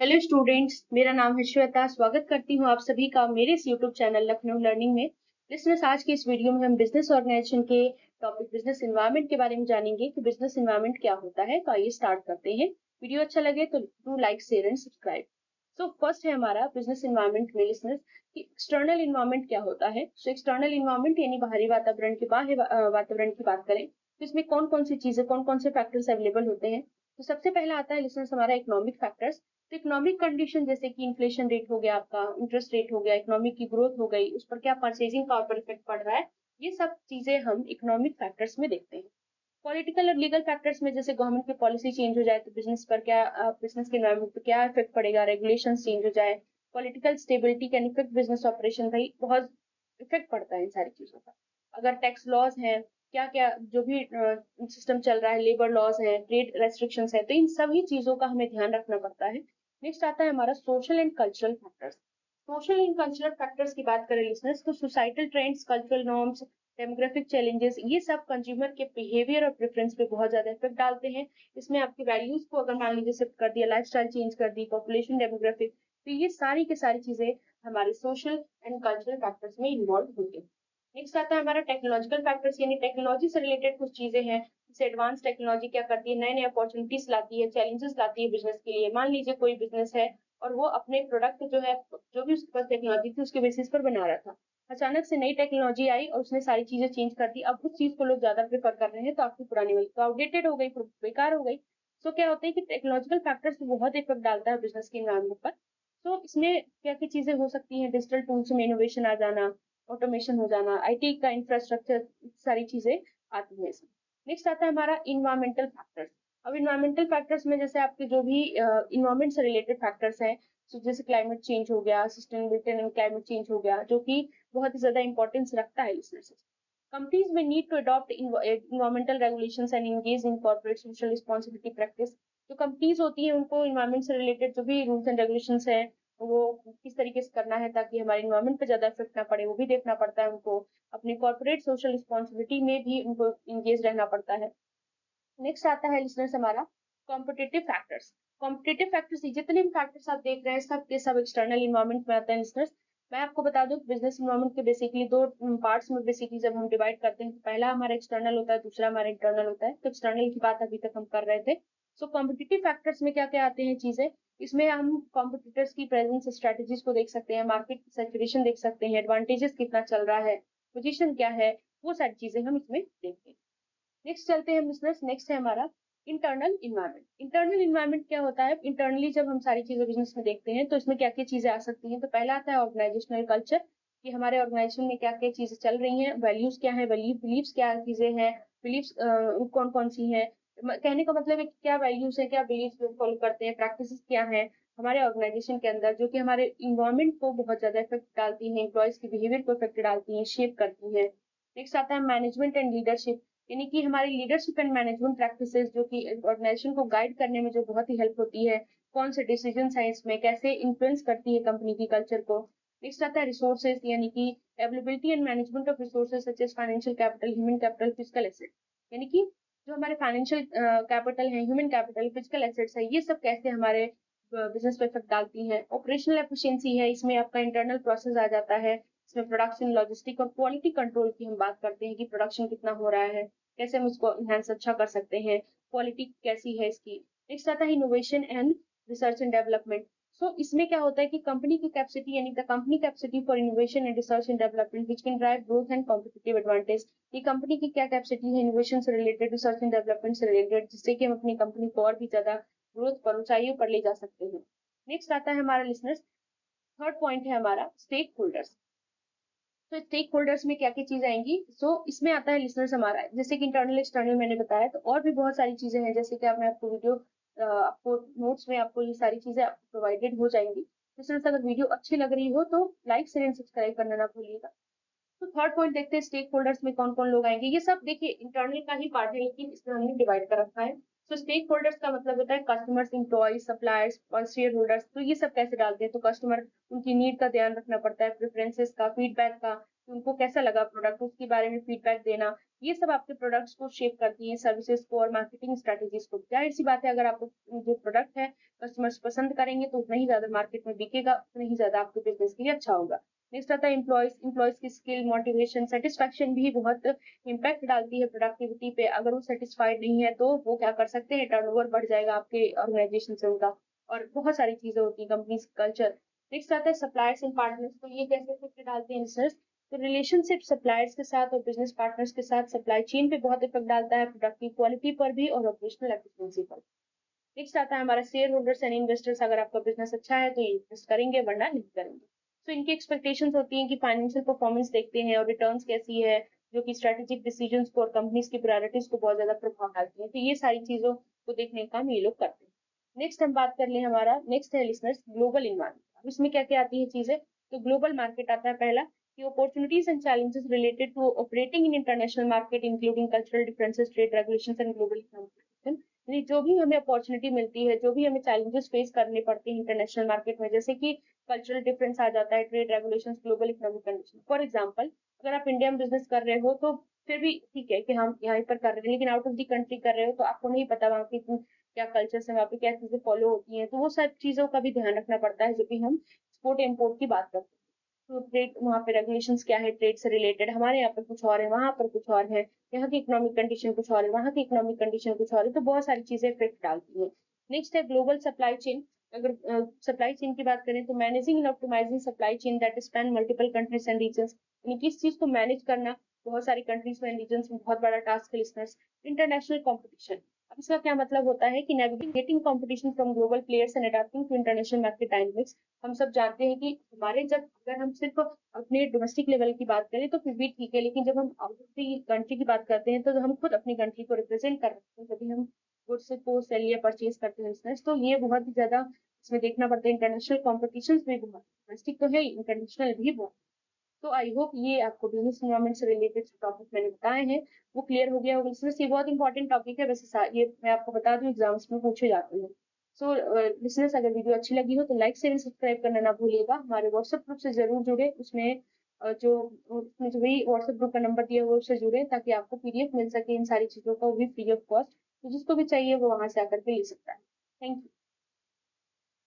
Hello students, मेरा नाम है श्वेता। स्वागत करती हूँ आप सभी का मेरे इस यूट्यूब चैनल लखनऊ लर्निंग में। लिसनर्स, आज के इस वीडियो में हम बिजनेस ऑर्गेनाइजेशन के टॉपिक बिजनेस एनवायरनमेंट के बारे में जानेंगे कि बिजनेस एनवायरनमेंट क्या होता है। तो आइए स्टार्ट करते हैं। वीडियो अच्छा लगे तो do like, share and subscribe. So first है हमारा बिजनेस एनवायरनमेंट में लिसनर्स कि एक्सटर्नल एनवायरनमेंट क्या होता है। सो एक्सटर्नल एनवायरनमेंट यानी बाहरी वातावरण के बाह्य वातावरण की बात करें तो इसमें कौन कौन सी चीजें, कौन कौन से फैक्टर्स अवेलेबल होते हैं। तो सबसे पहला आता है लिसनर्स हमारा इकोनॉमिक फैक्टर्स। तो इकोनॉमिक कंडीशन जैसे कि इन्फ्लेशन रेट हो गया, आपका इंटरेस्ट रेट हो गया, इकोनॉमिक की ग्रोथ हो गई, उस पर क्या परचेजिंग पावर पर इफेक्ट पड़ रहा है, ये सब चीजें हम इकोनॉमिक फैक्टर्स में देखते हैं। पॉलिटिकल और लीगल फैक्टर्स में जैसे गवर्नमेंट की पॉलिसी चेंज हो जाए तो बिजनेस पर क्या, बिजनेस के एनवायरमेंट पर क्या इफेक्ट पड़ेगा, रेगुलेशन चेंज हो जाए, political stability can effect business operation, भाई बहुत इफेक्ट पड़ता है इन सारी चीजों का। अगर टैक्स लॉज हैं, क्या क्या जो भी सिस्टम चल रहा है, लेबर लॉज है, ट्रेड रेस्ट्रिक्शंस है, तो इन सभी चीजों का हमें ध्यान रखना पड़ता है। नेक्स्ट आता है हमारा social and cultural factors. Social and cultural factors की बात करें लिसनर्स तो societal trends, cultural norms, demographic challenges, ये सब कंज्यूमर के बिहेवियर और प्रेफरेंस पे बहुत ज्यादा इफेक्ट डालते हैं। इसमें आपकी वैल्यूज को अगर मान लीजिए शिफ्ट कर दिया, लाइफस्टाइल चेंज कर दी, पॉपुलेशन डेमोग्राफिक, तो ये सारी की सारी चीजें हमारे सोशल एंड कल्चरल फैक्टर्स में इन्वॉल्व होती है। नेक्स्ट आता है हमारा टेक्नोलॉजिकल फैक्टर्स, यानी टेक्नोलॉजी से रिलेटेड कुछ चीजें हैं। जैसे एडवांस टेक्नोलॉजी क्या करती है, नए नए अपॉर्चुनिटीज लाती है, चैलेंजेस लाती है बिजनेस के लिए। मान लीजिए कोई बिजनेस है और वो अपने प्रोडक्ट जो है, जो भी उसके पास टेक्नोलॉजी थी उसके बेसिस पर बना रहा था, अचानक से नई टेक्नोलॉजी आई और उसने सारी चीजें चेंज कर दी। अब उस चीज को लोग ज्यादा प्रेफर कर रहे हैं, तो आपकी पुरानी वाली तो आउटडेटेड हो गई, बेकार हो गई। सो क्या होता है कि टेक्नोलॉजिकल फैक्टर्स बहुत इफेक्ट डालता है बिजनेस के एनवायरमेंट पर। तो इसमें क्या क्या चीजें हो सकती हैं, डिजिटल टूल्स में इनोवेशन आ जाना, ऑटोमेशन हो जाना, आईटी का इंफ्रास्ट्रक्चर, सारी चीजें आती हैं इसमें। नेक्स्ट आता है हमारा इन्वायरमेंटल फैक्टर्स। अब इन्वायरमेंटल फैक्टर्स में जैसे आपके जो भी इन्वायरमेंट से रिलेटेड फैक्टर्स हैं, तो जैसे क्लाइमेट चेंज हो गया, सस्टेनेबिलिटी एंड क्लाइमेट चेंज हो गया, जो कि बहुत ही ज्यादा इंपॉर्टेंस रखता है इसमें से। कंपनीज में need to adopt environmental regulations and engage in corporate social responsibility practice. जो कंपनीज होती हैं उनको इन्वायरमेंट से रिलेटेड जो भी रूल्स एंड रेगुलेशंस है वो किस तरीके से करना है ताकि हमारे इन्वायरमेंट पे ज्यादा इफेक्ट ना पड़े, वो भी देखना पड़ता है उनको। अपनी कॉर्पोरेट सोशल रिस्पांसिबिलिटी में भी उनको इंगेज रहना पड़ता है। नेक्स्ट आता है लिसनर्स हमारा कॉम्पिटिटिव फैक्टर्स। कॉम्पिटिटिव फैक्टर्स, जितने भी फैक्टर्स आप देख रहे हैं सब के सब एक्सटर्नल इन्वायरमेंट में आते हैं लिसनर्स। मैं आपको बता दूं बिजनेस इन्वायरमेंट के बेसिकली दो पार्ट्स में बेसिकली जब हम डिवाइड करते हैं तो पहला हमारा एक्सटर्नल होता है, दूसरा हमारा इंटरनल होता है। तो एक्सटर्नल की बात अभी तक हम कर रहे थे। सो कॉम्पिटिटिव फैक्टर्स में क्या क्या आते हैं चीजें, इसमें हम कॉम्पिटिटर्स की प्रेजेंस स्ट्रेटेजीज को देख सकते हैं, मार्केट सैचुरेशन देख सकते हैं, एडवांटेजेस कितना चल रहा है, पोजीशन क्या है, वो सारी चीजें हम इसमें देखते हैं। नेक्स्ट चलते हैं बिजनेस, नेक्स्ट है हमारा इंटरनल इन्वायरमेंट। इंटरनल इन्वायरमेंट क्या होता है, इंटरनली जब हम सारी चीजें बिजनेस में देखते हैं तो इसमें क्या क्या चीजें आ सकती हैं। तो पहला आता है ऑर्गेनाइजेशनल कल्चर, कि हमारे ऑर्गेनाइजेशन में क्या क्या चीजें चल रही हैं, वैल्यूज क्या है, बिलीव्स क्या चीजें हैं, बिलीव्स कौन कौन सी हैं। कहने का मतलब है कि क्या वैल्यूज है, क्या बिलीव्स फॉलो करते हैं, प्रैक्टिसेस क्या है हमारे ऑर्गेनाइजेशन के अंदर, जो कि हमारे इन्वायरमेंट को बहुत ज्यादा इफेक्ट डालती हैं, एम्प्लॉयज के बिहेवियर को इफेक्ट डालती हैं, शेप करती हैं। नेक्स्ट आता है मैनेजमेंट एंड लीडरशिप, यानी कि हमारी लीडरशिप एंड मैनेजमेंट प्रैक्टिसेस जो कि ऑर्गेनाइजेशन को गाइड करने में जो बहुत ही हेल्प होती है, कौन से डिसीजन है इसमें, कैसे इन्फ्लुएंस करती है कंपनी की कल्चर को। नेक्स्ट आता है रिसोर्सेज, यानी कि availability and management of resources such as financial capital, human capital, physical asset, यानी कि जो हमारे फाइनेंशियल कैपिटल है, ह्यूमन कैपिटल, फिजिकल एसेट्स है, ये सब कैसे हमारे बिजनेस पे इफेक्ट डालती है। ऑपरेशनल एफिशिएंसी है, इसमें आपका इंटरनल प्रोसेस आ जाता है। इसमें प्रोडक्शन, लॉजिस्टिक और क्वालिटी कंट्रोल की हम बात करते हैं कि प्रोडक्शन कितना हो रहा है, कैसे हम इसको इनहेंस अच्छा कर सकते हैं, क्वालिटी कैसी है इसकी। नेक्स्ट आता है innovation and research and development. So इसमें क्या होता है कि कंपनी की कैपेसिटी, यानी the company capacity for innovation and research and development which can drive growth and competitive advantage. ये कंपनी की क्या कैपेसिटी है इनोवेशन से रिलेटेड, रिसर्च एंड डेवलपमेंट से रिलेटेड, जिससे कि हम अपनी कंपनी को और भी ज्यादा ग्रोथ पर, ऊंचाइयों पर ले जा सकते हैं। नेक्स्ट आता है हमारा लिसनर्स, थर्ड पॉइंट है हमारा स्टेक होल्डर्स। तो स्टेक होल्डर्स में क्या क्या चीज आएंगी, इसमें आता है लिसनर्स हमारा, जैसे कि इंटरनल एक्सटर्नल मैंने बताया, तो और भी बहुत सारी चीजें हैं, जैसे कि मैं आपको वीडियो, आपको नोट्स में आपको ये सारी चीजें प्रोवाइडेड हो जाएंगी। लिसनर्स, अगर वीडियो अच्छी लग रही हो तो लाइक शेयर एंड सब्सक्राइब करना ना भूलिएगा। तो थर्ड पॉइंट देखते हैं, स्टेक होल्डर्स में कौन कौन लोग आएंगे। ये सब देखिए इंटरनल का ही पार्ट है, लेकिन इसमें हमने डिवाइड कर रखा है। तो स्टेक होल्डर्स का मतलब होता है कस्टमर्स, इंप्लॉयज, सप्लायर्स और शेयर होल्डर्स। तो ये सब कैसे डालते हैं, तो कस्टमर, उनकी नीड का ध्यान रखना पड़ता है, प्रेफरेंसेस का, फीडबैक का, कि उनको कैसा लगा प्रोडक्ट, उसके बारे में फीडबैक देना। ये सब आपके प्रोडक्ट्स को शेप करती है, सर्विसेज को और मार्केटिंग स्ट्रेटेजीज को। जाहिर सी बात है, अगर आपको जो प्रोडक्ट है कस्टमर्स पसंद करेंगे तो उतना ही ज्यादा मार्केट में बिकेगा, उतना ही ज्यादा आपके बिजनेस के लिए अच्छा होगा। नेक्स्ट आता है एम्प्लॉयज की स्किल, मोटिवेशन, सेटिस्फैक्शन भी बहुत इम्पैक्ट डालती है प्रोडक्टिविटी पे। अगर वो सेटिस्फाइड नहीं है तो वो क्या कर सकते हैं, टर्नओवर बढ़ जाएगा आपके ऑर्गेनाइजेशन से उनका, और बहुत सारी चीजें होती है कंपनीज कल्चर। नेक्स्ट आता है सप्लायर्स एंड पार्टनर्स, तो ये कैसे इफेक्ट डालते हैं बिजनेस, तो रिलेशनशिप सप्लायर्स के साथ और बिजनेस पार्टनर्स के साथ सप्लाई चेन पे बहुत इफेक्ट डालता है, प्रोडक्ट की क्वालिटी पर भी और ऑपरेशनल एफिशिएंसी पर। नेक्स्ट आता है हमारा शेयर होल्डर्स एंड इन्वेस्टर्स, अगर आपका बिजनेस अच्छा है तो ये इन्वेस्ट करेंगे, वरना नहीं करेंगे। तो इनकी एक्सपेक्टेशंस होती हैं कि फाइनेंशियल परफॉर्मेंस देखते हैं और रिटर्न्स कैसी है, जो कि स्ट्रेटेजिक डिसीजंस को और कंपनीज की प्रायोरिटीज को बहुत ज्यादा प्रभाव डालती है। तो ये सारी चीजों को देखने का काम ये लोग करते हैं। नेक्स्ट हम बात कर लें, हमारा नेक्स्ट है लिसनर्स ग्लोबल इन्वायरमेंट। अब इसमें क्या क्या आती है चीजें, तो ग्लोबल मार्केट आता है पहला, कि opportunities and challenges related to operating in international market including cultural differences, trade regulations and global competition. यानी जो भी हमें अपॉर्चुनिटी मिलती है, जो भी हमें चैलेंजेस फेस करने पड़ते हैं इंटरनेशनल मार्केट में, जैसे कि कल्चरल डिफरेंस आ जाता है, trade regulations, global economic condition. For example, अगर आप इंडिया में बिजनेस कर रहे हो तो फिर भी ठीक है कि हम यहाँ पर कर रहे हैं, लेकिन आउट ऑफ द कंट्री कर रहे हो तो आपको नहीं पता वहाँ की क्या कल्चर है, वहाँ पे क्या चीजें फॉलो होती हैं, तो वो सब चीजों का भी ध्यान रखना पड़ता है जब भी हम एक्सपोर्ट इम्पोर्ट की बात करते हैं। तो ट्रेड वहाँ पे रेगुलेशंस क्या है, ट्रेड से रिलेटेड, हमारे यहाँ पे कुछ और है, वहां पर कुछ और है, यहाँ की इकोनॉमिक कंडीशन कुछ और है, वहाँ की इकोनॉमिक कंडीशन कुछ और है, तो बहुत सारी चीजें इफेक्ट डालती है। नेक्स्ट है ग्लोबल सप्लाई चेन। अगर सप्लाई चेन की बात करें तो managing and optimising supply chain that span multiple countries and regions, यानी कि इस चीज को मैनेज करना बहुत सारी कंट्रीज में, रीजन्स में बहुत बड़ा टास्क है लिसनर्स। इंटरनेशनल कॉम्पिटिशन, अब इसका क्या मतलब होता है कि navigating competition from global players and adapting to international market dynamics. हम सब जानते हैं कि हमारे जब, अगर हम सिर्फ अपने डोमेस्टिक लेवल की बात करें तो फिर भी ठीक है, लेकिन जब हम आउट ऑफ द कंट्री की बात करते हैं तो हम खुद अपनी कंट्री को रिप्रेजेंट कर रहे हैं, तभी हम गुड्स को सेल या परचेज करते हैं बिजनेस। तो ये बहुत ही ज्यादा इसमें देखना पड़ता है, इंटरनेशनल कॉम्पिटिशन भी बहुत, डोमेस्टिक तो है, इंटरनेशनल भी बहुत। तो आई होप ये आपको बिजनेस एनवायरनमेंट से रिलेटेड टॉपिक मैंने बताए हैं वो क्लियर हो गया होगा। लिसनर्स ये बहुत इंपॉर्टेंट टॉपिक है, वैसे ये मैं आपको बता दूं एग्जाम्स में पूछे जाते हैं। सो लिसनर्स, अगर वीडियो अच्छी लगी हो तो लाइक शेयर सब्सक्राइब करना ना भूलिएगा। हमारे व्हाट्सएप ग्रुप से जरूर जुड़े, उसमें जो भी व्हाट्सएप ग्रुप का नंबर दिया हुआ है उससे जुड़े, ताकि आपको पीडीएफ मिल सके इन सारी चीजों का, वो भी फ्री ऑफ कॉस्ट। तो जिसको भी चाहिए वो वहां से आकर के ले सकता है। Thank you.